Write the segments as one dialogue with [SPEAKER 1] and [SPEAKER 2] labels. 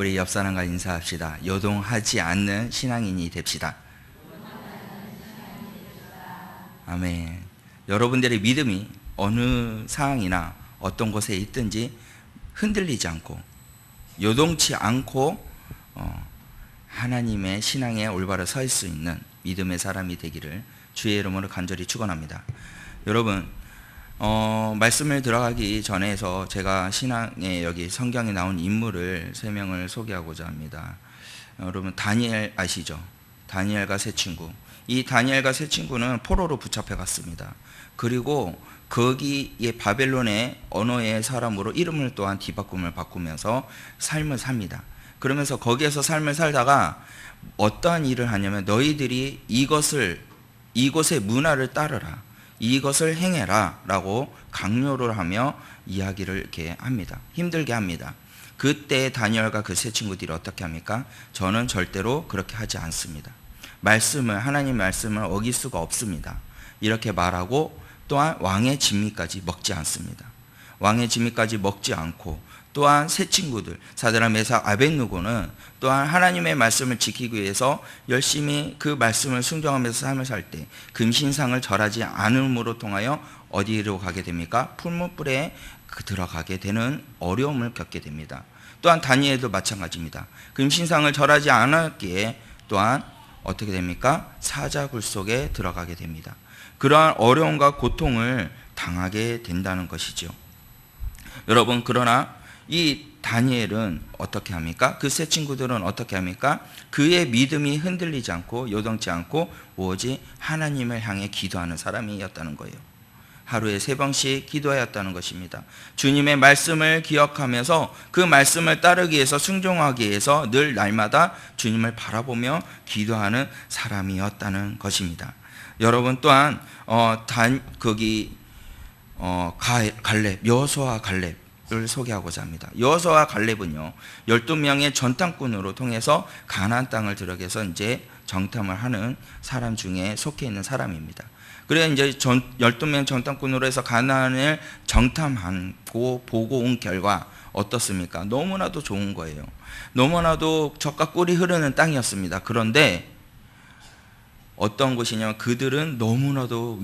[SPEAKER 1] 우리 옆 사람과 인사합시다. 요동하지 않는 신앙인이 됩시다. 아멘. 여러분들의 믿음이 어느 상황이나 어떤 곳에 있든지 흔들리지 않고 요동치 않고 하나님의 신앙에 올바로 설 수 있는 믿음의 사람이 되기를 주의 이름으로 간절히 축원합니다. 여러분, 말씀을 들어가기 전에서 제가 신앙에 여기 성경에 나온 인물을 3명을 소개하고자 합니다. 여러분, 다니엘 아시죠? 다니엘과 세 친구. 이 다니엘과 세 친구는 포로로 붙잡혀 갔습니다. 그리고 거기에 바벨론의 언어의 사람으로 이름을 또한 뒤바꿈을 바꾸면서 삶을 삽니다. 그러면서 거기에서 삶을 살다가 어떠한 일을 하냐면 너희들이 이곳의 문화를 따르라, 이것을 행해라 라고 강요를 하며 이야기를 이렇게 합니다. 힘들게 합니다. 그때 다니엘과 그 세 친구들이 어떻게 합니까? 저는 절대로 그렇게 하지 않습니다. 하나님 말씀을 어길 수가 없습니다. 이렇게 말하고 또한 왕의 진미까지 먹지 않습니다. 왕의 진미까지 먹지 않고 또한 세 친구들 사드락 메삭 아벳느고는 또한 하나님의 말씀을 지키기 위해서 열심히 그 말씀을 순종하면서 삶을 살 때 금신상을 절하지 않음으로 통하여 어디로 가게 됩니까? 풀무불에 들어가게 되는 어려움을 겪게 됩니다. 또한 다니엘도 마찬가지입니다. 금신상을 절하지 않았기에 또한 어떻게 됩니까? 사자굴 속에 들어가게 됩니다. 그러한 어려움과 고통을 당하게 된다는 것이죠. 여러분, 그러나 이 다니엘은 어떻게 합니까? 그 세 친구들은 어떻게 합니까? 그의 믿음이 흔들리지 않고 요동치 않고 오직 하나님을 향해 기도하는 사람이었다는 거예요. 하루에 3번씩 기도하였다는 것입니다. 주님의 말씀을 기억하면서 그 말씀을 따르기 위해서 순종하기 위해서 늘 날마다 주님을 바라보며 기도하는 사람이었다는 것입니다. 여러분, 또한 갈렙, 여호수아와 갈렙을 소개하고자 합니다. 여호수아와 갈렙은요 12명의 전탐꾼으로 통해서 가나안 땅을 들어가서 이제 정탐을 하는 사람 중에 속해 있는 사람입니다. 그래 이제 12명 전탐꾼으로 해서 가나안을 정탐하고 보고 온 결과 어떻습니까? 너무나도 좋은 거예요. 너무나도 젖과 꿀이 흐르는 땅이었습니다. 그런데 어떤 곳이냐면 그들은 너무나도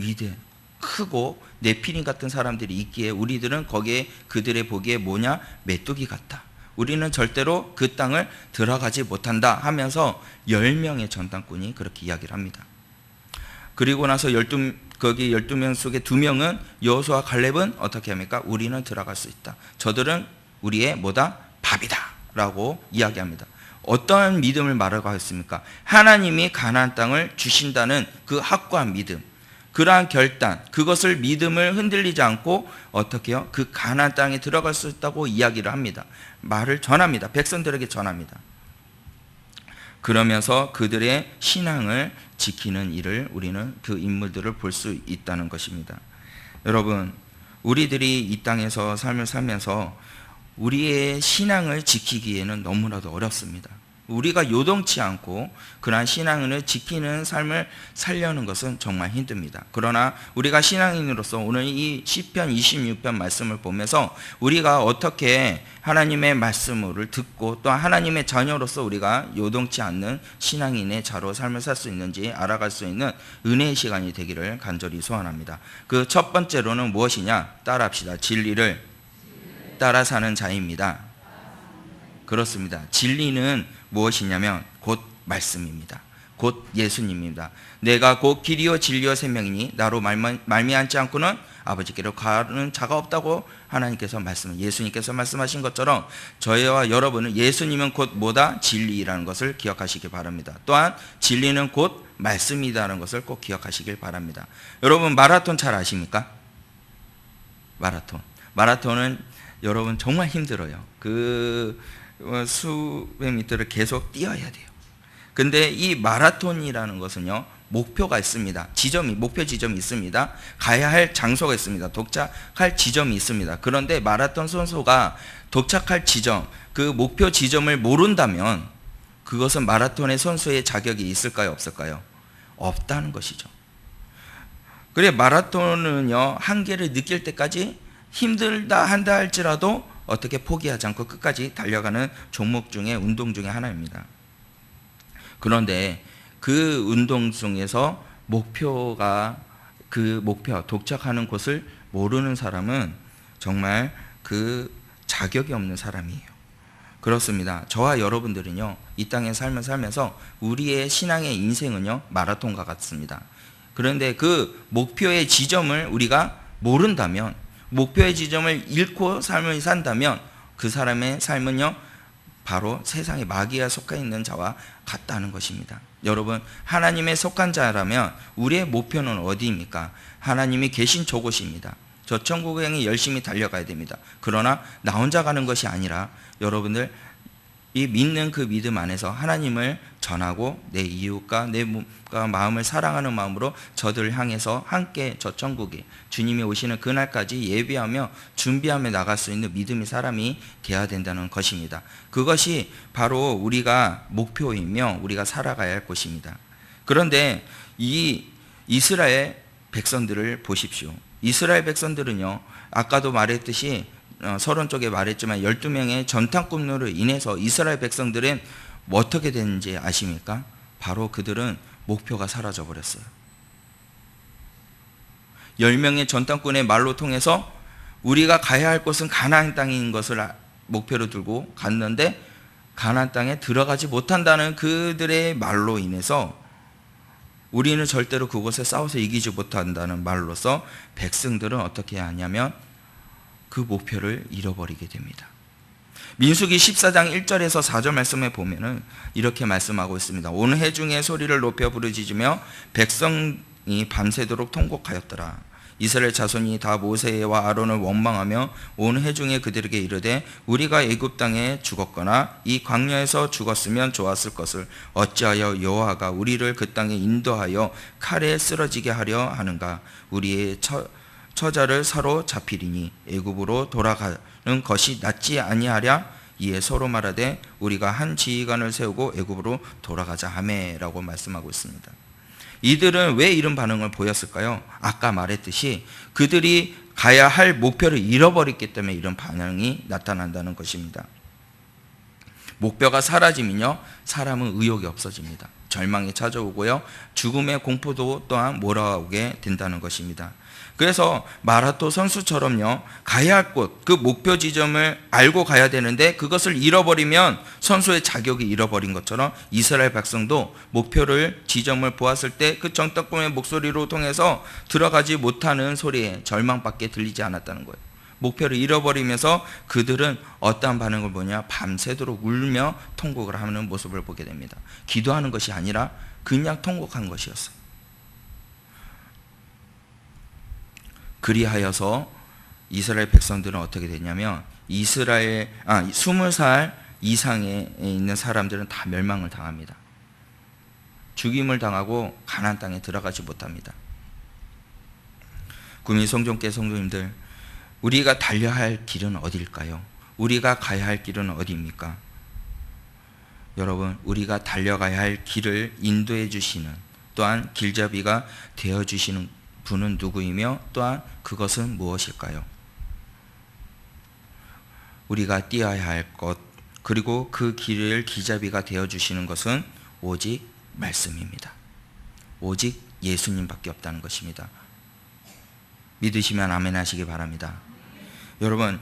[SPEAKER 1] 크고 네피림 같은 사람들이 있기에 우리들은 거기에 그들의 보기에 뭐냐? 메뚜기 같다. 우리는 절대로 그 땅을 들어가지 못한다 하면서 10명의 전탐꾼이 그렇게 이야기를 합니다. 그리고 나서 12명 속에 2명은 여호수아와 갈렙은 어떻게 합니까? 우리는 들어갈 수 있다. 저들은 우리의 뭐다? 밥이다 라고 이야기합니다. 어떠한 믿음을 말하고 했습니까? 하나님이 가나안 땅을 주신다는 그 확고한 믿음, 그러한 결단, 그것을 믿음을 흔들리지 않고 어떻게 해요? 그 가나안 땅에 들어갈 수 있다고 이야기를 합니다. 말을 전합니다. 백성들에게 전합니다. 그러면서 그들의 신앙을 지키는 일을 우리는 그 인물들을 볼 수 있다는 것입니다. 여러분, 우리들이 이 땅에서 삶을 살면서 우리의 신앙을 지키기에는 너무나도 어렵습니다. 우리가 요동치 않고 그러한 신앙을 지키는 삶을 살려는 것은 정말 힘듭니다. 그러나 우리가 신앙인으로서 오늘 이 시편 26편 말씀을 보면서 우리가 어떻게 하나님의 말씀을 듣고 또 하나님의 자녀로서 우리가 요동치 않는 신앙인의 자로 삶을 살 수 있는지 알아갈 수 있는 은혜의 시간이 되기를 간절히 소원합니다. 그 첫 번째로는 무엇이냐? 따라합시다. 진리를 따라 사는 자입니다. 그렇습니다. 진리는 무엇이냐면 곧 말씀입니다. 곧 예수님입니다. 내가 곧 길이요 진리요 생명이니 나로 말미암지 않고는 아버지께로 가는 자가 없다고 예수님께서 말씀하신 것처럼 저희와 여러분은 예수님은 곧 뭐다? 진리라는 것을 기억하시기 바랍니다. 또한 진리는 곧 말씀이라는 것을 꼭 기억하시길 바랍니다. 여러분, 마라톤 잘 아십니까? 마라톤은 여러분 정말 힘들어요. 수백 미터를 계속 뛰어야 돼요. 근데 이 마라톤이라는 것은요 목표가 있습니다. 목표 지점이 있습니다. 가야 할 장소가 있습니다. 도착할 지점이 있습니다. 그런데 마라톤 선수가 도착할 지점, 그 목표 지점을 모른다면 그것은 마라톤의 선수의 자격이 있을까요? 없을까요? 없다는 것이죠. 그래 마라톤은요 한계를 느낄 때까지 힘들다 한다 할지라도 어떻게 포기하지 않고 끝까지 달려가는 종목 중에 운동 중에 하나입니다. 그런데 그 운동 중에서 그 목표, 도착하는 곳을 모르는 사람은 정말 그 자격이 없는 사람이에요. 그렇습니다. 저와 여러분들은요, 이 땅의 삶을 살면서 우리의 신앙의 인생은요, 마라톤과 같습니다. 그런데 그 목표의 지점을 우리가 모른다면, 목표의 지점을 잃고 삶을 산다면 그 사람의 삶은요, 바로 세상의 마귀에 속해 있는 자와 같다는 것입니다. 여러분, 하나님의 속한 자라면 우리의 목표는 어디입니까? 하나님이 계신 저곳입니다. 저 천국을 향해 열심히 달려가야 됩니다. 그러나 나 혼자 가는 것이 아니라 여러분들 이 믿는 그 믿음 안에서 하나님을 전하고 내 이웃과 내 몸과 마음을 사랑하는 마음으로 저들을 향해서 함께 저 천국에 주님이 오시는 그날까지 예비하며 준비하며 나갈 수 있는 믿음의 사람이 되어야 된다는 것입니다. 그것이 바로 우리가 목표이며 우리가 살아가야 할 곳입니다. 그런데 이 이스라엘 백성들을 보십시오. 이스라엘 백성들은요, 아까도 말했듯이 서론 쪽에 말했지만 12명의 전탄꾼으로 인해서 이스라엘 백성들은 어떻게 됐는지 아십니까? 바로 그들은 목표가 사라져 버렸어요. 10명의 전탄꾼의 말로 통해서 우리가 가야 할 곳은 가나안 땅인 것을 목표로 두고 갔는데 가나안 땅에 들어가지 못한다는 그들의 말로 인해서 우리는 절대로 그곳에 싸워서 이기지 못한다는 말로서 백성들은 어떻게 하냐면 그 목표를 잃어버리게 됩니다. 민수기 14장 1절에서 4절 말씀에 보면은 이렇게 말씀하고 있습니다. 온 회중의 소리를 높여 부르짖으며 백성이 밤새도록 통곡하였더라. 이스라엘 자손이 다 모세와 아론을 원망하며 온 회중에 그들에게 이르되 우리가 애굽 땅에 죽었거나 이 광야에서 죽었으면 좋았을 것을 어찌하여 여호와가 우리를 그 땅에 인도하여 칼에 쓰러지게 하려 하는가? 우리의 처자를 사로잡히리니 애굽으로 돌아가는 것이 낫지 아니하랴? 이에 서로 말하되 우리가 한 지휘관을 세우고 애굽으로 돌아가자 하매라고 말씀하고 있습니다. 이들은 왜 이런 반응을 보였을까요? 아까 말했듯이 그들이 가야 할 목표를 잃어버렸기 때문에 이런 반응이 나타난다는 것입니다. 목표가 사라지면요, 사람은 의욕이 없어집니다. 절망이 찾아오고요, 죽음의 공포도 또한 몰아오게 된다는 것입니다. 그래서 마라톤 선수처럼요, 가야 할 곳, 그 목표 지점을 알고 가야 되는데 그것을 잃어버리면 선수의 자격이 잃어버린 것처럼 이스라엘 백성도 목표를 지점을 보았을 때 그 전탄꾼의 목소리로 통해서 들어가지 못하는 소리에 절망밖에 들리지 않았다는 거예요. 목표를 잃어버리면서 그들은 어떠한 반응을 보냐? 밤새도록 울며 통곡을 하는 모습을 보게 됩니다. 기도하는 것이 아니라 그냥 통곡한 것이었어요. 그리하여서 이스라엘 백성들은 어떻게 되냐면 20살 이상에 있는 사람들은 다 멸망을 당합니다. 죽임을 당하고 가나안 땅에 들어가지 못합니다. 구민 성종께 성도님들, 우리가 달려야 할 길은 어디일까요? 우리가 가야 할 길은 어디입니까? 여러분, 우리가 달려가야 할 길을 인도해 주시는, 또한 길잡이가 되어 주시는 분은 누구이며 또한 그것은 무엇일까요? 우리가 뛰어야 할 것, 그리고 그 길을 길잡이가 되어 주시는 것은 오직 말씀입니다. 오직 예수님밖에 없다는 것입니다. 믿으시면 아멘 하시기 바랍니다. 여러분,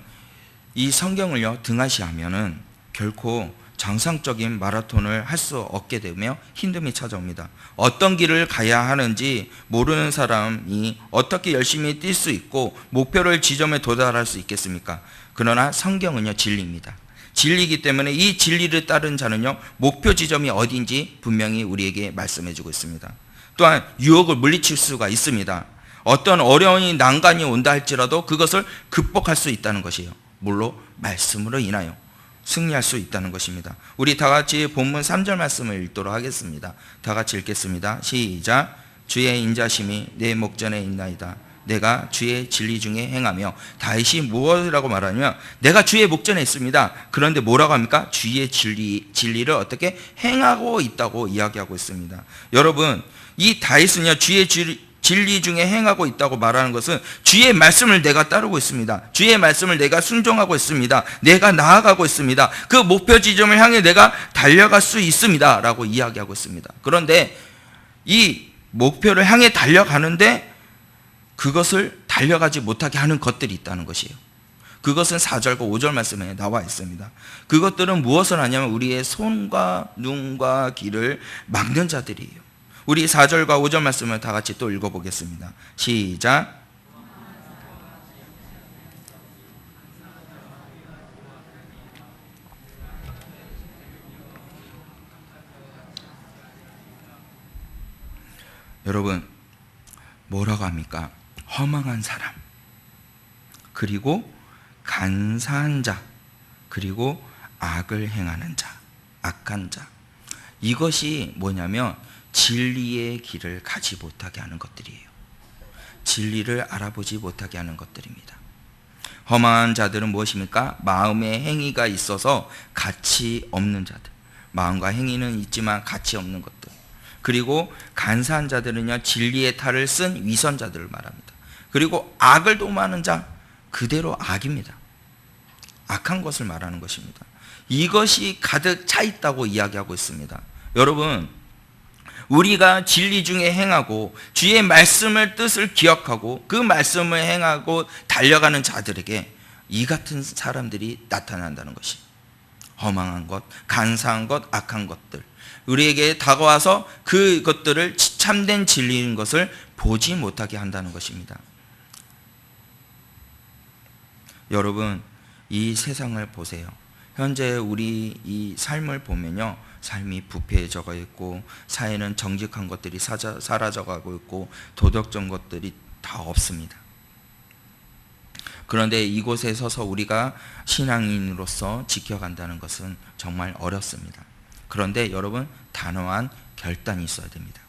[SPEAKER 1] 이 성경을요, 등하시하면은 결코 정상적인 마라톤을 할 수 없게 되며 힘듦이 찾아옵니다. 어떤 길을 가야 하는지 모르는 사람이 어떻게 열심히 뛸 수 있고 목표를 지점에 도달할 수 있겠습니까? 그러나 성경은요, 진리입니다. 진리이기 때문에 이 진리를 따른 자는요, 목표 지점이 어딘지 분명히 우리에게 말씀해 주고 있습니다. 또한 유혹을 물리칠 수가 있습니다. 어떤 어려움이 난간이 온다 할지라도 그것을 극복할 수 있다는 것이에요. 물론 말씀으로 인하여 승리할 수 있다는 것입니다. 우리 다 같이 본문 3절 말씀을 읽도록 하겠습니다. 다 같이 읽겠습니다. 시작. 주의 인자심이 내 목전에 있나이다. 내가 주의 진리 중에 행하며. 다윗이 무엇이라고 말하냐면 내가 주의 목전에 있습니다. 그런데 뭐라고 합니까? 주의 진리를 어떻게 행하고 있다고 이야기하고 있습니다. 여러분, 이 다윗은요, 주의 진리 중에 행하고 있다고 말하는 것은 주의 말씀을 내가 따르고 있습니다. 주의 말씀을 내가 순종하고 있습니다. 내가 나아가고 있습니다. 그 목표 지점을 향해 내가 달려갈 수 있습니다 라고 이야기하고 있습니다. 그런데 이 목표를 향해 달려가는데 그것을 달려가지 못하게 하는 것들이 있다는 것이에요. 그것은 4절과 5절 말씀에 나와 있습니다. 그것들은 무엇을 하냐면 우리의 손과 눈과 귀를 막는 자들이에요. 우리 4절과 5절 말씀을 다 같이 또 읽어보겠습니다. 시작. 여러분, 뭐라고 합니까? 허망한 사람, 그리고 간사한 자, 그리고 악을 행하는 자, 악한 자. 이것이 뭐냐면 진리의 길을 가지 못하게 하는 것들이에요. 진리를 알아보지 못하게 하는 것들입니다. 허망한 자들은 무엇입니까? 마음의 행위가 있어서 가치 없는 자들. 마음과 행위는 있지만 가치 없는 것들. 그리고 간사한 자들은요, 진리의 탈을 쓴 위선자들을 말합니다. 그리고 악을 도모하는 자, 그대로 악입니다. 악한 것을 말하는 것입니다. 이것이 가득 차 있다고 이야기하고 있습니다. 여러분, 우리가 진리 중에 행하고 주의 말씀을 뜻을 기억하고 그 말씀을 행하고 달려가는 자들에게 이 같은 사람들이 나타난다는 것이, 허망한 것, 간사한 것, 악한 것들, 우리에게 다가와서 그것들을 참된 진리인 것을 보지 못하게 한다는 것입니다. 여러분, 이 세상을 보세요. 현재 우리 이 삶을 보면요, 삶이 부패해져 있고 사회는 정직한 것들이 사라져가고 있고 도덕적 것들이 다 없습니다. 그런데 이곳에 서서 우리가 신앙인으로서 지켜간다는 것은 정말 어렵습니다. 그런데 여러분, 단호한 결단이 있어야 됩니다.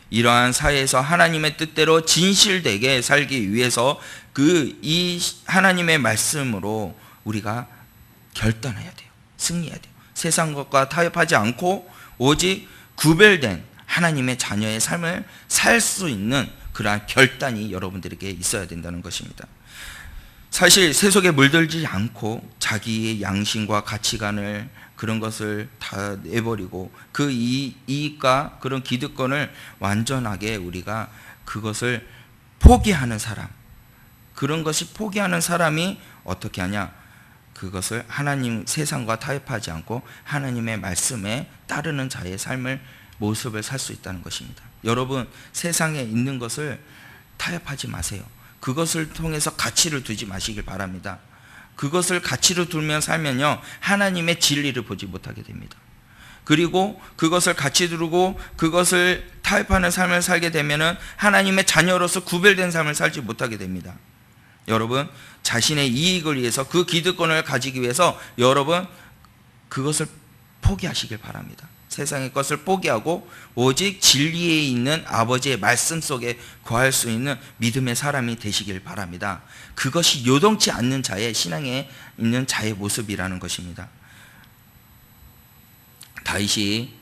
[SPEAKER 1] 이러한 사회에서 하나님의 뜻대로 진실되게 살기 위해서 이 하나님의 말씀으로 우리가 결단해야 돼요. 승리해야 돼요. 세상 것과 타협하지 않고 오직 구별된 하나님의 자녀의 삶을 살 수 있는 그러한 결단이 여러분들에게 있어야 된다는 것입니다. 사실 세속에 물들지 않고 자기의 양심과 가치관을, 그런 것을 다 내버리고 그 이익과 그런 기득권을 완전하게 우리가 그것을 포기하는 사람, 그런 것이 포기하는 사람이 어떻게 하냐? 그것을 하나님, 세상과 타협하지 않고 하나님의 말씀에 따르는 자의 삶을, 모습을 살 수 있다는 것입니다. 여러분, 세상에 있는 것을 타협하지 마세요. 그것을 통해서 가치를 두지 마시길 바랍니다. 그것을 가치로 두면 살면요, 하나님의 진리를 보지 못하게 됩니다. 그리고 그것을 가치 두고 그것을 타협하는 삶을 살게 되면은 하나님의 자녀로서 구별된 삶을 살지 못하게 됩니다. 여러분, 자신의 이익을 위해서, 그 기득권을 가지기 위해서 여러분 그것을 포기하시길 바랍니다. 세상의 것을 포기하고 오직 진리에 있는 아버지의 말씀 속에 거할 수 있는 믿음의 사람이 되시길 바랍니다. 그것이 요동치 않는 자의, 신앙에 있는 자의 모습이라는 것입니다. 다윗이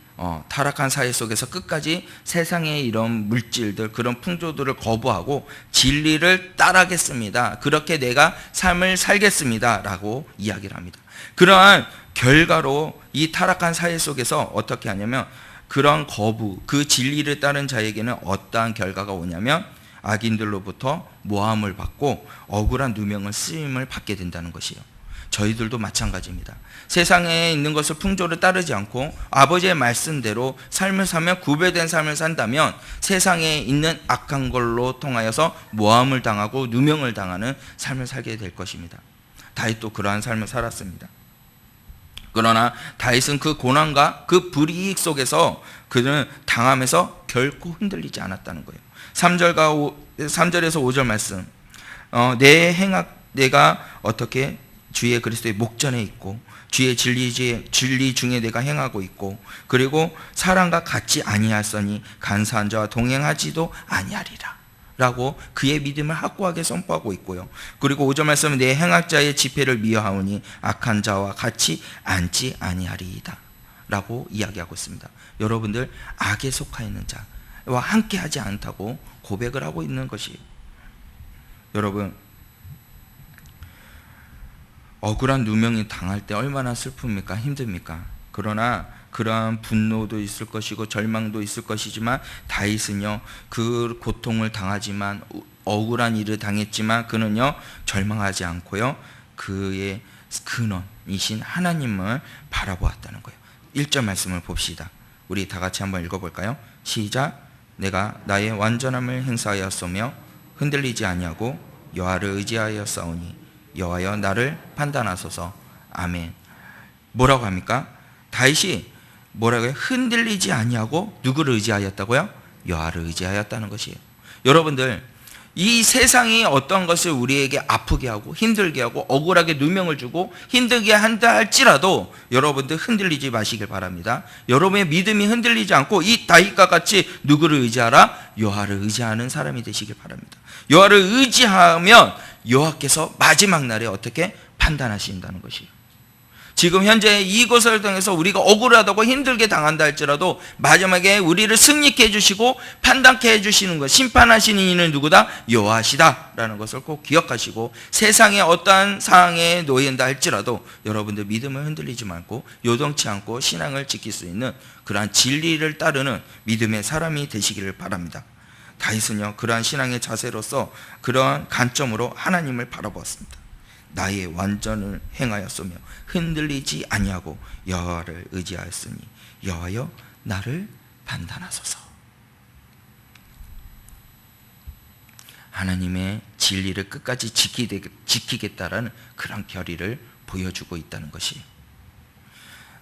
[SPEAKER 1] 타락한 사회 속에서 끝까지 세상의 이런 물질들, 그런 풍조들을 거부하고 진리를 따르겠습니다. 그렇게 내가 삶을 살겠습니다 라고 이야기를 합니다. 그러한 결과로 이 타락한 사회 속에서 어떻게 하냐면, 그런 거부, 그 진리를 따른 자에게는 어떠한 결과가 오냐면 악인들로부터 모함을 받고 억울한 누명을 쓰임을 받게 된다는 것이에요. 저희들도 마찬가지입니다. 세상에 있는 것을, 풍조를 따르지 않고 아버지의 말씀대로 삶을 살면, 구별된 삶을 산다면 세상에 있는 악한 걸로 통하여서 모함을 당하고 누명을 당하는 삶을 살게 될 것입니다. 다윗도 그러한 삶을 살았습니다. 그러나 다윗은 그 고난과 그 불이익 속에서 그는 당하면서 결코 흔들리지 않았다는 거예요. 3절에서 5절 말씀, 내가 어떻게 주의 그리스도의 목전에 있고 주의 진리 중에 내가 행하고 있고, 그리고 사랑과 같지 아니하였으니 간사한 자와 동행하지도 아니하리라 라고 그의 믿음을 확고하게 선포하고 있고요. 그리고 5절 말씀은 내 행악자의 지폐를 미워하오니 악한 자와 같이 앉지 아니하리이다 라고 이야기하고 있습니다. 여러분들, 악에 속하 있는 자, 함께하지 않다고 고백을 하고 있는 것이에요. 여러분, 억울한 누명이 당할 때 얼마나 슬픕니까? 힘듭니까? 그러나 그러한 분노도 있을 것이고 절망도 있을 것이지만 다윗은요, 그 고통을 당하지만, 억울한 일을 당했지만 그는요 절망하지 않고요 그의 근원이신 하나님을 바라보았다는 거예요. 1절 말씀을 봅시다. 우리 다 같이 한번 읽어볼까요? 시작. 내가 나의 완전함을 행사하였으며 흔들리지 아니하고 여호와를 의지하였사오니 여호와여 나를 판단하소서. 아멘. 뭐라고 합니까? 다윗이 뭐라고요? 흔들리지 아니하고 누구를 의지하였다고요? 여호와를 의지하였다는 것이에요. 여러분들, 이 세상이 어떤 것을 우리에게 아프게 하고 힘들게 하고 억울하게 누명을 주고 힘들게 한다 할지라도 여러분들 흔들리지 마시길 바랍니다. 여러분의 믿음이 흔들리지 않고 이 다윗과 같이 누구를 의지하라? 여호와를 의지하는 사람이 되시길 바랍니다. 여호와를 의지하면 여호와께서 마지막 날에 어떻게 판단하신다는 것이에요. 지금 현재 이것을 통해서 우리가 억울하다고 힘들게 당한다 할지라도 마지막에 우리를 승리케 해주시고 판단케 해주시는 것, 심판하시는 이는 누구다? 여호와시다 라는 것을 꼭 기억하시고, 세상의 어떠한 상황에 놓인다 할지라도 여러분들 믿음을 흔들리지 말고 요동치 않고 신앙을 지킬 수 있는 그러한 진리를 따르는 믿음의 사람이 되시기를 바랍니다. 다윗은요 그러한 신앙의 자세로서 그러한 관점으로 하나님을 바라보았습니다. 나의 완전을 행하였으며 흔들리지 아니하고 여호와를 의지하였으니 여호와여 나를 판단하소서. 하나님의 진리를 끝까지 지키겠다라는 그런 결의를 보여주고 있다는 것이에요.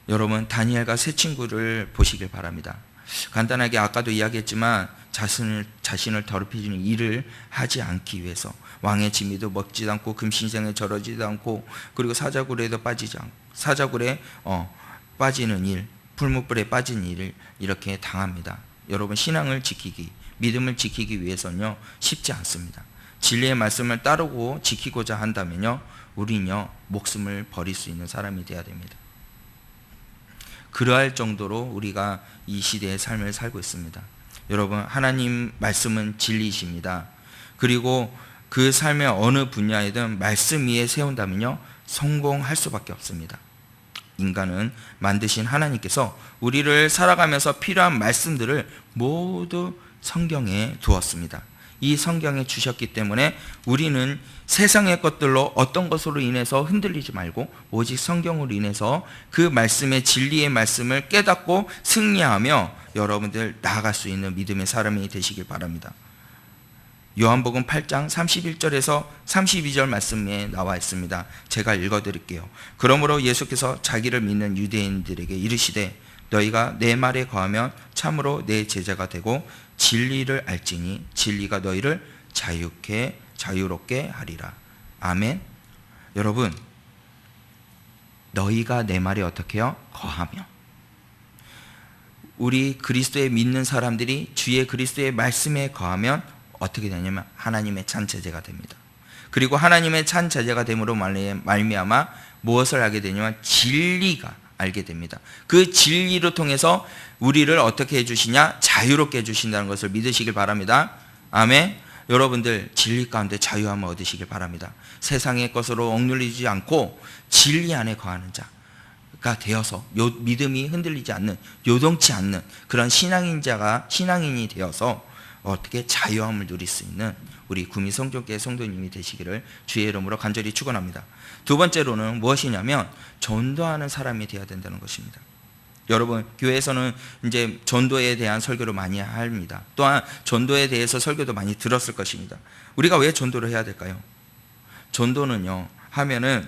[SPEAKER 1] 여러분, 다니엘과 세 친구를 보시길 바랍니다. 간단하게 아까도 이야기했지만 자신을 더럽히는 일을 하지 않기 위해서 왕의 진미도 먹지도 않고 금신상에 절하지도 않고, 그리고 사자굴에도 빠지지 않고, 사자굴에 빠지는 일, 풀무불에 빠진 일을 이렇게 당합니다. 여러분, 신앙을 지키기, 믿음을 지키기 위해서는요 쉽지 않습니다. 진리의 말씀을 따르고 지키고자 한다면요 우리는요 목숨을 버릴 수 있는 사람이 되어야 됩니다. 그러할 정도로 우리가 이 시대의 삶을 살고 있습니다. 여러분, 하나님 말씀은 진리이십니다. 그리고 그 삶의 어느 분야에든 말씀 위에 세운다면요 성공할 수밖에 없습니다. 인간은 만드신 하나님께서 우리를 살아가면서 필요한 말씀들을 모두 성경에 두었습니다. 이 성경에 주셨기 때문에 우리는 세상의 것들로 어떤 것으로 인해서 흔들리지 말고 오직 성경으로 인해서 그 말씀의 진리의 말씀을 깨닫고 승리하며 여러분들 나아갈 수 있는 믿음의 사람이 되시길 바랍니다. 요한복음 8장 31절에서 32절 말씀에 나와 있습니다. 제가 읽어드릴게요. 그러므로 예수께서 자기를 믿는 유대인들에게 이르시되 너희가 내 말에 거하면 참으로 내 제자가 되고 진리를 알지니 진리가 너희를 자유롭게 하리라. 아멘. 여러분, 너희가 내 말에 어떻게 해요? 거하며. 우리 그리스도에 믿는 사람들이 주의 그리스도의 말씀에 거하면 어떻게 되냐면 하나님의 찬 제자가 됩니다. 그리고 하나님의 찬 제자가 됨으로 말미암아 무엇을 알게 되냐면 진리가 알게 됩니다. 그 진리로 통해서 우리를 어떻게 해주시냐? 자유롭게 해주신다는 것을 믿으시길 바랍니다. 아멘. 여러분들 진리 가운데 자유함을 얻으시길 바랍니다. 세상의 것으로 억눌리지 않고 진리 안에 거하는 자가 되어서 믿음이 흔들리지 않는, 요동치 않는 그런 신앙인이 되어서 어떻게 자유함을 누릴 수 있는 우리 구미 성전교회 성도님이 되시기를 주의 이름으로 간절히 축원합니다. 두 번째로는 무엇이냐면 전도하는 사람이 되어야 된다는 것입니다. 여러분, 교회에서는 이제 전도에 대한 설교를 많이 합니다. 또한 전도에 대해서 설교도 많이 들었을 것입니다. 우리가 왜 전도를 해야 될까요? 전도는요 하면은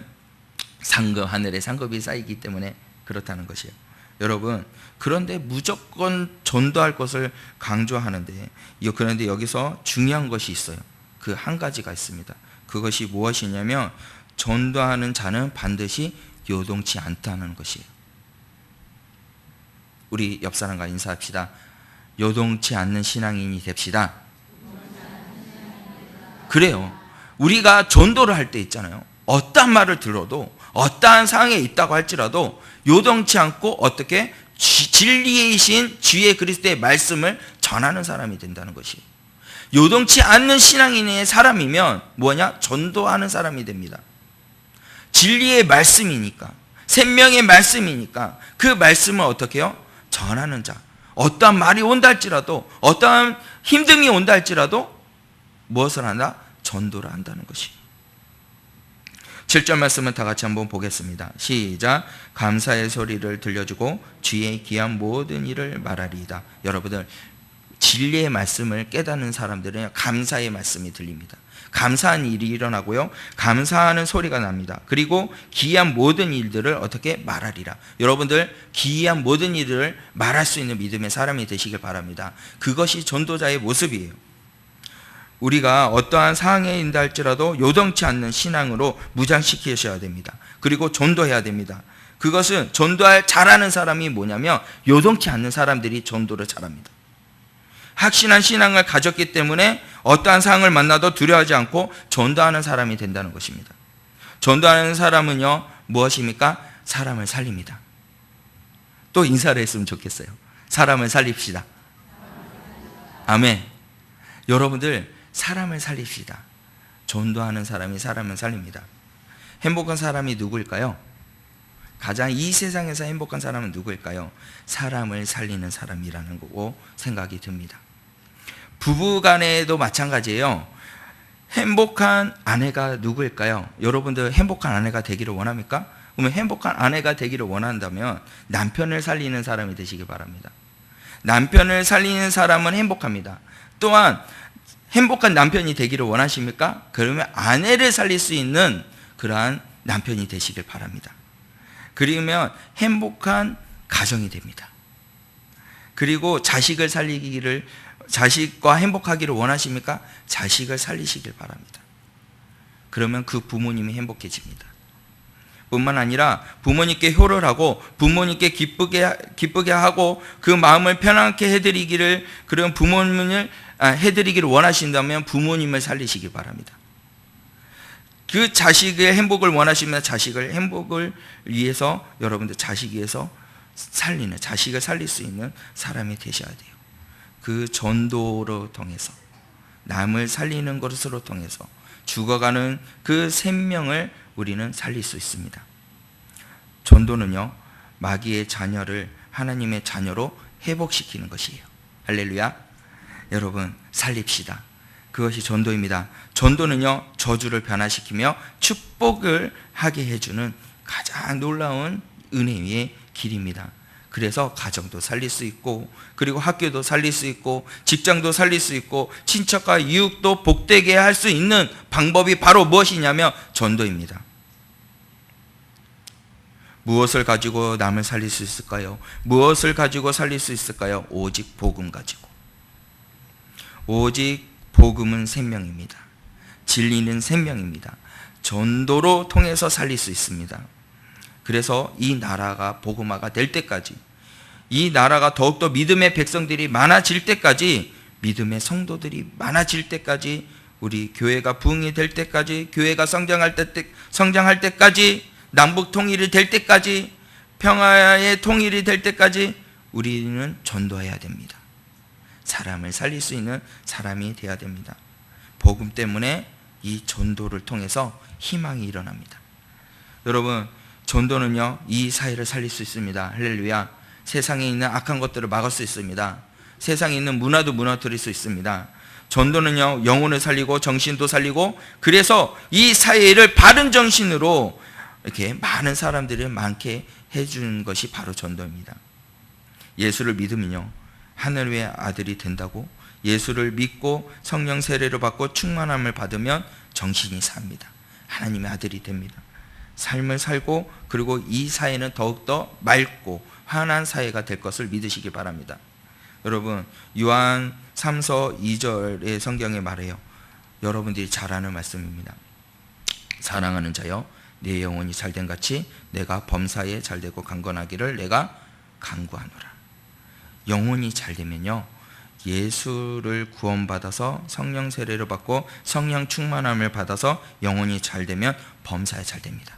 [SPEAKER 1] 상급, 하늘의 상급이 쌓이기 때문에 그렇다는 것이에요. 여러분, 그런데 무조건 전도할 것을 강조하는데, 그런데 여기서 중요한 것이 있어요. 그 한 가지가 있습니다. 그것이 무엇이냐면 전도하는 자는 반드시 요동치 않다는 것이에요. 우리 옆 사람과 인사합시다. 요동치 않는 신앙인이 됩시다. 그래요. 우리가 전도를 할 때 있잖아요. 어떠한 말을 들어도 어떠한 상황에 있다고 할지라도 요동치 않고 어떻게 진리이신 주의 그리스도의 말씀을 전하는 사람이 된다는 것이. 요동치 않는 신앙인의 사람이면 뭐냐? 전도하는 사람이 됩니다. 진리의 말씀이니까, 생명의 말씀이니까 그 말씀을 어떻게 해요? 전하는 자. 어떠한 말이 온다 할지라도, 어떠한 힘듦이 온다 할지라도 무엇을 한다? 전도를 한다는 것이. 7절 말씀을 다 같이 한번 보겠습니다. 시작. 감사의 소리를 들려주고 주의 귀한 모든 일을 말하리이다. 여러분들, 진리의 말씀을 깨닫는 사람들은 감사의 말씀이 들립니다. 감사한 일이 일어나고요, 감사하는 소리가 납니다. 그리고 기이한 모든 일들을 어떻게 말하리라. 여러분들, 기이한 모든 일들을 말할 수 있는 믿음의 사람이 되시길 바랍니다. 그것이 전도자의 모습이에요. 우리가 어떠한 상황에 있다 할지라도 요동치 않는 신앙으로 무장시키셔야 됩니다. 그리고 전도해야 됩니다. 그것은 전도할 잘하는 사람이 뭐냐면 요동치 않는 사람들이 전도를 잘합니다. 확신한 신앙을 가졌기 때문에 어떠한 상황을 만나도 두려워하지 않고 전도하는 사람이 된다는 것입니다. 전도하는 사람은요, 무엇입니까? 사람을 살립니다. 또 인사를 했으면 좋겠어요. 사람을 살립시다. 아멘. 여러분들, 사람을 살립시다. 전도하는 사람이 사람을 살립니다. 행복한 사람이 누구일까요? 가장 이 세상에서 행복한 사람은 누구일까요? 사람을 살리는 사람이라는 거고 생각이 듭니다. 부부간에도 마찬가지예요. 행복한 아내가 누구일까요? 여러분들 행복한 아내가 되기를 원합니까? 그러면 행복한 아내가 되기를 원한다면 남편을 살리는 사람이 되시기 바랍니다. 남편을 살리는 사람은 행복합니다. 또한 행복한 남편이 되기를 원하십니까? 그러면 아내를 살릴 수 있는 그러한 남편이 되시길 바랍니다. 그러면 행복한 가정이 됩니다. 그리고 자식과 행복하기를 원하십니까? 자식을 살리시길 바랍니다. 그러면 그 부모님이 행복해집니다. 뿐만 아니라 부모님께 효를 하고 부모님께 기쁘게 하고 그 마음을 편안하게 해드리기를, 그런 부모님을 해드리기를 원하신다면 부모님을 살리시기 바랍니다. 그 자식의 행복을 원하시면 자식을 행복을 위해서, 여러분들 자식 위해서 자식을 살릴 수 있는 사람이 되셔야 돼요. 그 전도로 통해서, 남을 살리는 것으로 통해서 죽어가는 그 생명을 우리는 살릴 수 있습니다. 전도는요, 마귀의 자녀를 하나님의 자녀로 회복시키는 것이에요. 할렐루야. 여러분, 살립시다. 그것이 전도입니다. 전도는요, 저주를 변화시키며 축복을 하게 해주는 가장 놀라운 은혜의 길입니다. 그래서 가정도 살릴 수 있고, 그리고 학교도 살릴 수 있고, 직장도 살릴 수 있고, 친척과 이웃도 복되게 할 수 있는 방법이 바로 무엇이냐면 전도입니다. 무엇을 가지고 남을 살릴 수 있을까요? 무엇을 가지고 살릴 수 있을까요? 오직 복음 가지고. 오직 복음은 생명입니다. 진리는 생명입니다. 전도로 통해서 살릴 수 있습니다. 그래서 이 나라가 복음화가 될 때까지, 이 나라가 더욱더 믿음의 백성들이 많아질 때까지, 믿음의 성도들이 많아질 때까지, 우리 교회가 부흥이 될 때까지, 교회가 성장할 때까지, 남북 통일이 될 때까지, 평화의 통일이 될 때까지 우리는 전도해야 됩니다. 사람을 살릴 수 있는 사람이 되어야 됩니다. 복음 때문에 이 전도를 통해서 희망이 일어납니다. 여러분, 전도는요, 이 사회를 살릴 수 있습니다. 할렐루야. 세상에 있는 악한 것들을 막을 수 있습니다. 세상에 있는 문화도 무너뜨릴 수 있습니다. 전도는요, 영혼을 살리고 정신도 살리고, 그래서 이 사회를 바른 정신으로 이렇게 많은 사람들을 많게 해주는 것이 바로 전도입니다. 예수를 믿으면요, 하늘의 아들이 된다고, 예수를 믿고 성령 세례를 받고 충만함을 받으면 정신이 삽니다. 하나님의 아들이 됩니다. 삶을 살고, 그리고 이 사회는 더욱더 맑고 환한 사회가 될 것을 믿으시기 바랍니다. 여러분, 요한 3서 2절의 성경에 말해요. 여러분들이 잘 아는 말씀입니다. 사랑하는 자여, 내 영혼이 잘된 같이 내가 범사에 잘되고 강건하기를 내가 간구하노라. 영혼이 잘되면요, 예수를 구원받아서 성령 세례를 받고 성령 충만함을 받아서 영혼이 잘되면 범사에 잘됩니다.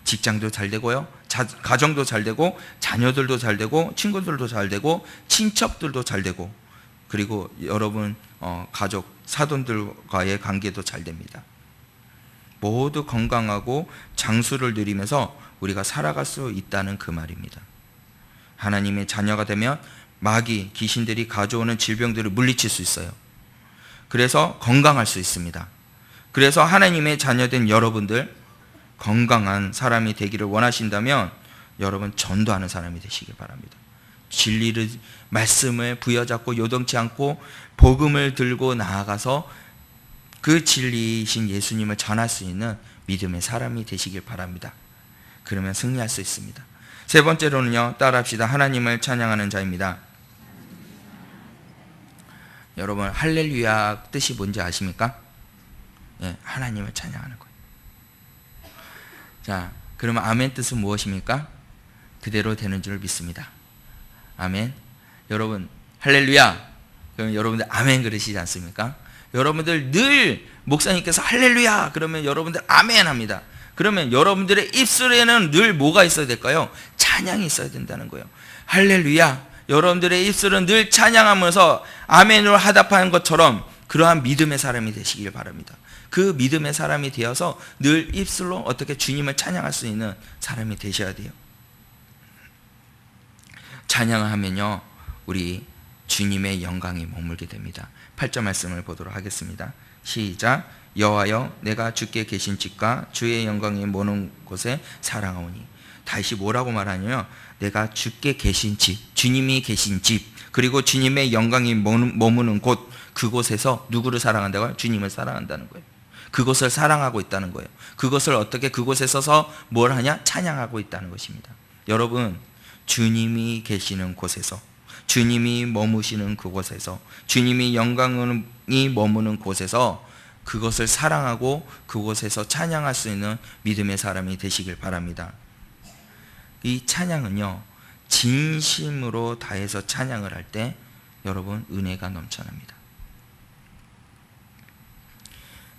[SPEAKER 1] 직장도 잘 되고요, 가정도 잘 되고, 자녀들도 잘 되고, 친구들도 잘 되고, 친척들도 잘 되고, 그리고 여러분 가족, 사돈들과의 관계도 잘 됩니다. 모두 건강하고 장수를 누리면서 우리가 살아갈 수 있다는 그 말입니다. 하나님의 자녀가 되면 마귀, 귀신들이 가져오는 질병들을 물리칠 수 있어요. 그래서 건강할 수 있습니다. 그래서 하나님의 자녀된 여러분들, 건강한 사람이 되기를 원하신다면 여러분 전도하는 사람이 되시길 바랍니다. 진리를, 말씀을 부여잡고 요동치 않고 복음을 들고 나아가서 그 진리이신 예수님을 전할 수 있는 믿음의 사람이 되시길 바랍니다. 그러면 승리할 수 있습니다. 세 번째로는요, 따라합시다. 하나님을 찬양하는 자입니다. 여러분, 할렐루야 뜻이 뭔지 아십니까? 예, 하나님을 찬양하는 거예요. 자, 그러면 아멘 뜻은 무엇입니까? 그대로 되는 줄 믿습니다. 아멘. 여러분, 할렐루야. 그럼 여러분들 아멘 그러시지 않습니까? 여러분들 늘 목사님께서 할렐루야 그러면 여러분들 아멘 합니다. 그러면 여러분들의 입술에는 늘 뭐가 있어야 될까요? 찬양이 있어야 된다는 거예요. 할렐루야. 여러분들의 입술은 늘 찬양하면서 아멘으로 화답하는 것처럼 그러한 믿음의 사람이 되시길 바랍니다. 그 믿음의 사람이 되어서 늘 입술로 어떻게 주님을 찬양할 수 있는 사람이 되셔야 돼요. 찬양을 하면요, 우리 주님의 영광이 머물게 됩니다. 8절 말씀을 보도록 하겠습니다. 시작. 여호와여, 내가 주께 계신 집과 주의 영광이 머무는 곳에 사랑하오니. 다시 뭐라고 말하냐면, 내가 주께 계신 집, 주님이 계신 집, 그리고 주님의 영광이 머무는 곳, 그곳에서 누구를 사랑한다고요? 주님을 사랑한다는 거예요. 그곳을 사랑하고 있다는 거예요. 그것을 어떻게 그곳에 서서 뭘 하냐? 찬양하고 있다는 것입니다. 여러분, 주님이 계시는 곳에서, 주님이 머무시는 그곳에서, 주님이 영광이 머무는 곳에서 그것을 사랑하고 그곳에서 찬양할 수 있는 믿음의 사람이 되시길 바랍니다. 이 찬양은요, 진심으로 다해서 찬양을 할 때 여러분 은혜가 넘쳐납니다.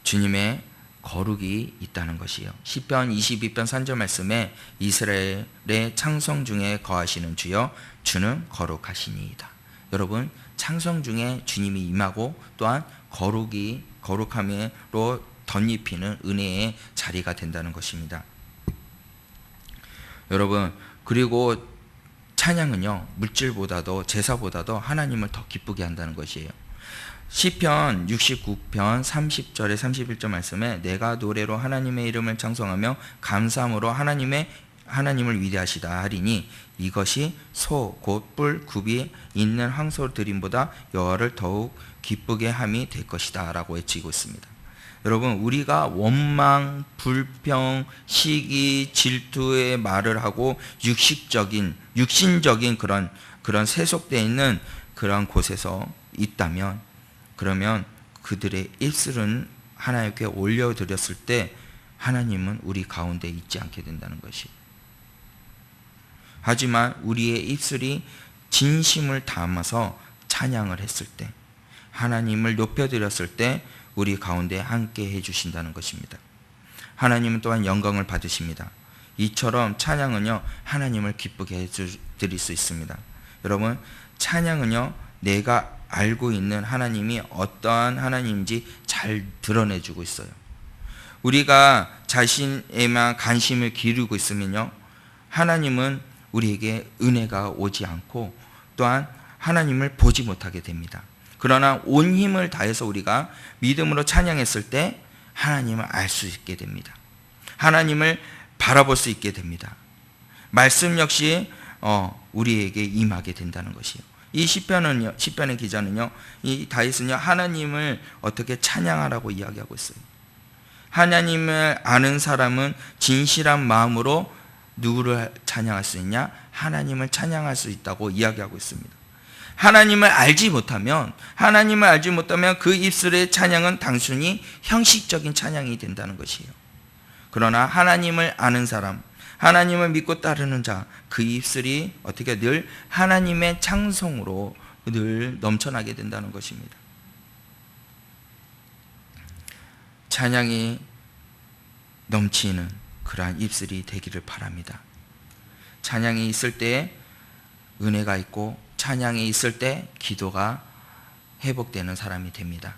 [SPEAKER 1] 주님의 거룩이 있다는 것이요. 시편 22편 3절 말씀에 이스라엘의 창성 중에 거하시는 주여 주는 거룩하시니이다. 여러분, 창성 중에 주님이 임하고 또한 거룩함으로 덧입히는 은혜의 자리가 된다는 것입니다. 여러분, 그리고 찬양은요, 물질보다도 제사보다도 하나님을 더 기쁘게 한다는 것이에요. 시편 69편 30절에 31절 말씀에 내가 노래로 하나님의 이름을 찬송하며 감사함으로 하나님을 위대하시다 하리니 이것이 소 곧 뿔 굽이 있는 황소 드림보다 여호와를 더욱 기쁘게 함이 될 것이다 라고 외치고 있습니다. 여러분, 우리가 원망, 불평, 시기, 질투의 말을 하고 육신적인 그런 세속되어 있는 그런 곳에서 있다면, 그러면 그들의 입술은 하나님께 올려드렸을 때 하나님은 우리 가운데 있지 않게 된다는 것이. 하지만 우리의 입술이 진심을 담아서 찬양을 했을 때, 하나님을 높여드렸을 때 우리 가운데 함께 해주신다는 것입니다. 하나님은 또한 영광을 받으십니다. 이처럼 찬양은요, 하나님을 기쁘게 해드릴 수 있습니다. 여러분, 찬양은요, 내가 알고 있는 하나님이 어떠한 하나님인지 잘 드러내주고 있어요. 우리가 자신에만 관심을 기울이고 있으면요, 하나님은 우리에게 은혜가 오지 않고 또한 하나님을 보지 못하게 됩니다. 그러나 온 힘을 다해서 우리가 믿음으로 찬양했을 때 하나님을 알 수 있게 됩니다. 하나님을 바라볼 수 있게 됩니다. 말씀 역시 우리에게 임하게 된다는 것이에요. 이 시편의 기자는요, 이 다윗은요, 하나님을 어떻게 찬양하라고 이야기하고 있어요. 하나님을 아는 사람은 진실한 마음으로 누구를 찬양할 수 있냐? 하나님을 찬양할 수 있다고 이야기하고 있습니다. 하나님을 알지 못하면 그 입술의 찬양은 단순히 형식적인 찬양이 된다는 것이에요. 그러나 하나님을 아는 사람, 하나님을 믿고 따르는 자, 그 입술이 어떻게 늘 하나님의 찬송으로 늘 넘쳐나게 된다는 것입니다. 찬양이 넘치는 그러한 입술이 되기를 바랍니다. 찬양이 있을 때 은혜가 있고 찬양이 있을 때 기도가 회복되는 사람이 됩니다.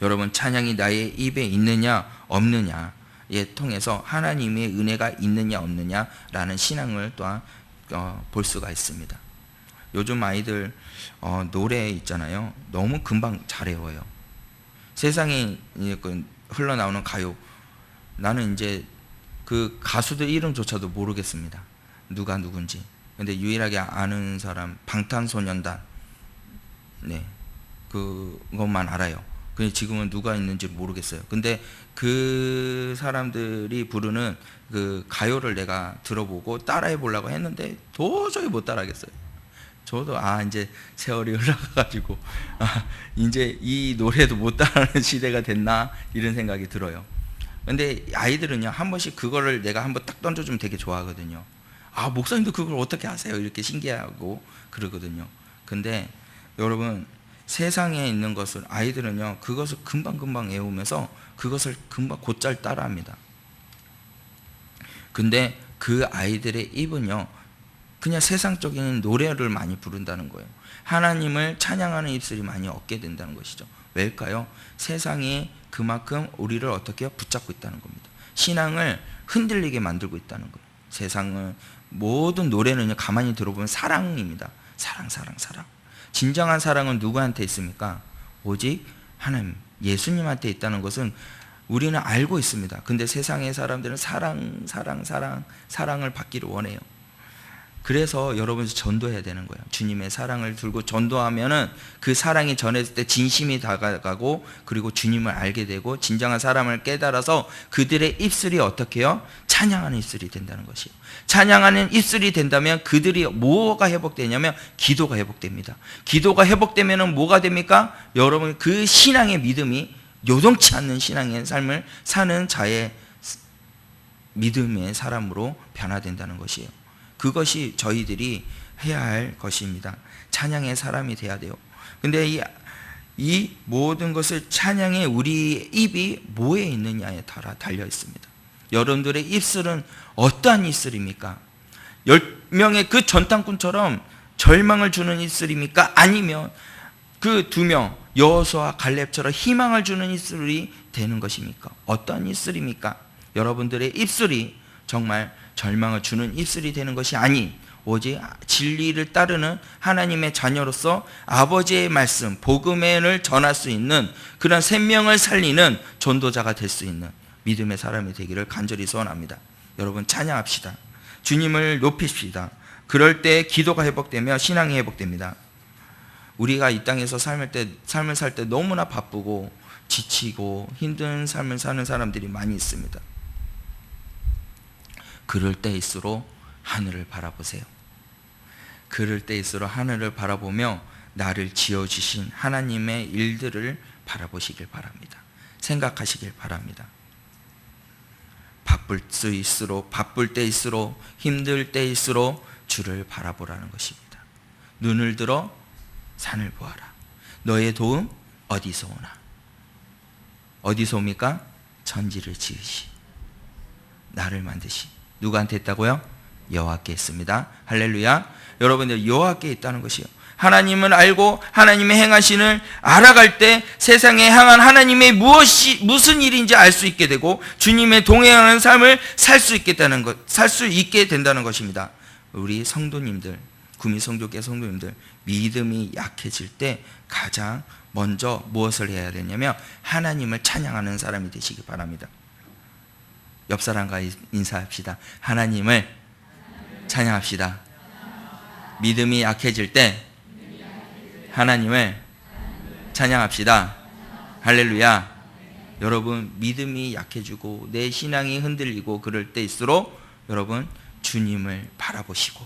[SPEAKER 1] 여러분, 찬양이 나의 입에 있느냐 없느냐에 통해서 하나님의 은혜가 있느냐 없느냐라는 신앙을 또한 볼 수가 있습니다. 요즘 아이들 노래 있잖아요. 너무 금방 잘 외워요. 세상에 흘러나오는 가요, 나는 이제 그 가수들 이름조차도 모르겠습니다. 누가 누군지. 근데 유일하게 아는 사람 방탄소년단, 네, 그것만 알아요. 근데 지금은 누가 있는지 모르겠어요. 근데 그 사람들이 부르는 그 가요를 내가 들어보고 따라해 보려고 했는데 도저히 못 따라하겠어요. 저도 이제 세월이 흘러가가지고 이제 이 노래도 못 따라하는 시대가 됐나 이런 생각이 들어요. 근데 아이들은요, 한 번씩 그거를 내가 한번 딱 던져주면 되게 좋아하거든요. 목사님도 그걸 어떻게 하세요? 이렇게 신기하고 그러거든요. 근데 여러분, 세상에 있는 것을 아이들은요, 그것을 금방금방 외우면서 그것을 금방 곧잘 따라합니다. 근데 그 아이들의 입은요, 그냥 세상적인 노래를 많이 부른다는 거예요. 하나님을 찬양하는 입술이 많이 얻게 된다는 것이죠. 왜일까요? 세상이 그만큼 우리를 어떻게 붙잡고 있다는 겁니다. 신앙을 흔들리게 만들고 있다는 거예요. 세상은 모든 노래는 가만히 들어보면 사랑입니다. 사랑. 진정한 사랑은 누구한테 있습니까? 오직 하나님, 예수님한테 있다는 것은 우리는 알고 있습니다. 근데 세상의 사람들은 사랑을 받기를 원해요. 그래서 여러분이 전도해야 되는 거예요. 주님의 사랑을 들고 전도하면은 그 사랑이 전했을 때 진심이 다가가고, 그리고 주님을 알게 되고 진정한 사람을 깨달아서 그들의 입술이 어떻게 해요? 찬양하는 입술이 된다는 것이에요. 찬양하는 입술이 된다면 그들이 뭐가 회복되냐면 기도가 회복됩니다. 기도가 회복되면은 뭐가 됩니까? 여러분, 그 신앙의 믿음이 요동치 않는 신앙의 삶을 사는 자의 믿음의 사람으로 변화된다는 것이에요. 그것이 저희들이 해야 할 것입니다. 찬양의 사람이 돼야 돼요. 근데 이 모든 것을 찬양에 우리 입이 뭐에 있느냐에 따라 달려 있습니다. 여러분들의 입술은 어떠한 입술입니까? 10명의 그 전당꾼처럼 절망을 주는 입술입니까? 아니면 그 2명 여호수아와 갈렙처럼 희망을 주는 입술이 되는 것입니까? 어떠한 입술입니까? 여러분들의 입술이 정말 절망을 주는 입술이 되는 것이 아닌 오직 진리를 따르는 하나님의 자녀로서 아버지의 말씀, 복음을 전할 수 있는 그런 생명을 살리는 전도자가 될 수 있는 믿음의 사람이 되기를 간절히 소원합니다. 여러분, 찬양합시다. 주님을 높이십시다. 그럴 때 기도가 회복되며 신앙이 회복됩니다. 우리가 이 땅에서 삶을 살 때 너무나 바쁘고 지치고 힘든 삶을 사는 사람들이 많이 있습니다. 그럴 때일수록 하늘을 바라보세요. 그럴 때일수록 하늘을 바라보며 나를 지어주신 하나님의 일들을 바라보시길 바랍니다. 생각하시길 바랍니다. 바쁠 때일수록 힘들 때일수록 주를 바라보라는 것입니다. 눈을 들어 산을 보아라. 너의 도움 어디서 오나? 어디서 옵니까? 천지를 지으시, 나를 만드시. 누구한테 있다고요? 여호와께 있습니다. 할렐루야. 여러분들, 여호와께 있다는 것이요, 하나님을 알고 하나님의 행하신을 알아갈 때 세상에 향한 하나님의 무슨 일인지 알 수 있게 되고 주님의 동행하는 삶을 살 수 있게 된다는 것입니다. 우리 성도님들, 구미 성도계 성도님들, 믿음이 약해질 때 가장 먼저 무엇을 해야 되냐면 하나님을 찬양하는 사람이 되시기 바랍니다. 옆 사람과 인사합시다. 하나님을 찬양합시다. 믿음이 약해질 때 하나님을 찬양합시다. 할렐루야. 여러분, 믿음이 약해지고 내 신앙이 흔들리고 그럴 때일수록 여러분, 주님을 바라보시고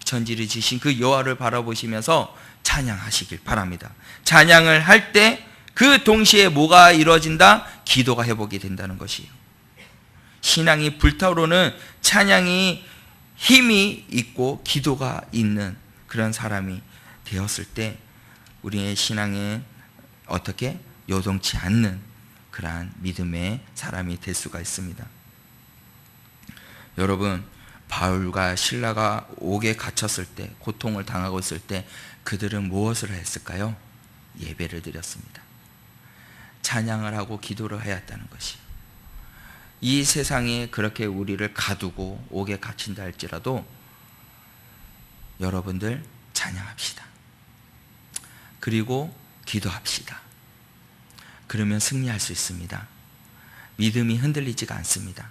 [SPEAKER 1] 천지를 지신 그 여호와를 바라보시면서 찬양하시길 바랍니다. 찬양을 할 때 그 동시에 뭐가 이루어진다? 기도가 회복이 된다는 것이에요. 신앙이 불타오르는 찬양이 힘이 있고 기도가 있는 그런 사람이 되었을 때 우리의 신앙에 어떻게 요동치 않는 그러한 믿음의 사람이 될 수가 있습니다. 여러분, 바울과 실라가 옥에 갇혔을 때, 고통을 당하고 있을 때 그들은 무엇을 했을까요? 예배를 드렸습니다. 찬양을 하고 기도를 하였다는 것이, 이 세상에 그렇게 우리를 가두고 옥에 갇힌다 할지라도 여러분들 찬양합시다. 그리고 기도합시다. 그러면 승리할 수 있습니다. 믿음이 흔들리지가 않습니다.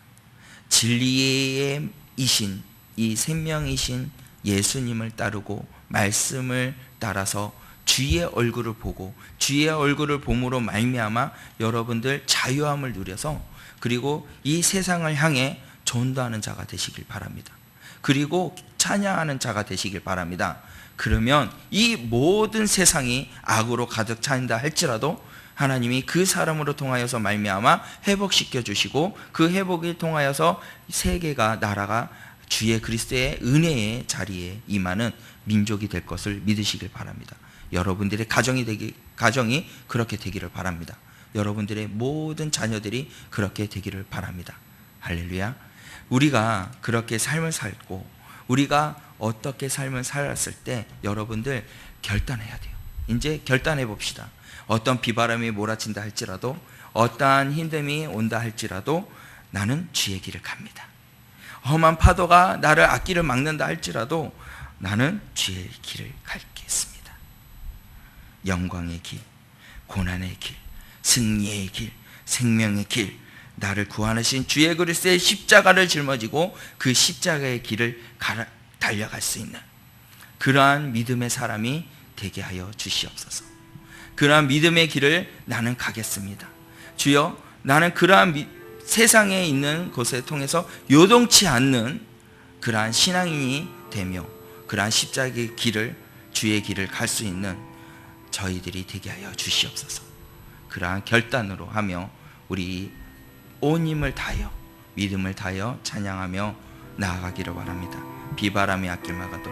[SPEAKER 1] 진리의 이신, 이 생명이신 예수님을 따르고 말씀을 따라서 주의 얼굴을 보고 주의 얼굴을 봄으로 말미암아 여러분들 자유함을 누려서, 그리고 이 세상을 향해 전도하는 자가 되시길 바랍니다. 그리고 찬양하는 자가 되시길 바랍니다. 그러면 이 모든 세상이 악으로 가득 차인다 할지라도 하나님이 그 사람으로 통하여서 말미암아 회복시켜 주시고, 그 회복을 통하여서 세계가, 나라가 주의 그리스도의 은혜의 자리에 임하는 민족이 될 것을 믿으시길 바랍니다. 여러분들의 가정이 그렇게 되기를 바랍니다. 여러분들의 모든 자녀들이 그렇게 되기를 바랍니다. 할렐루야. 우리가 그렇게 삶을 살고 우리가 어떻게 삶을 살았을 때 여러분들 결단해야 돼요. 이제 결단해 봅시다. 어떤 비바람이 몰아친다 할지라도, 어떠한 힘듦이 온다 할지라도 나는 주의 길을 갑니다. 험한 파도가 나를 앞길을 막는다 할지라도 나는 주의 길을 가겠습니다. 영광의 길, 고난의 길, 승리의 길, 생명의 길, 나를 구원하신 주의 그리스도의 십자가를 짊어지고 그 십자가의 길을 달려갈 수 있는 그러한 믿음의 사람이 되게 하여 주시옵소서. 그러한 믿음의 길을 나는 가겠습니다. 주여, 나는 그러한 세상에 있는 곳에 통해서 요동치 않는 그러한 신앙인이 되며 그러한 십자가의 길을, 주의 길을 갈 수 있는 저희들이 되게 하여 주시옵소서. 그러한 결단으로 하며 우리 온 힘을 다하여 믿음을 다하여 찬양하며 나아가기를 바랍니다. 비바람이 앞길 막아도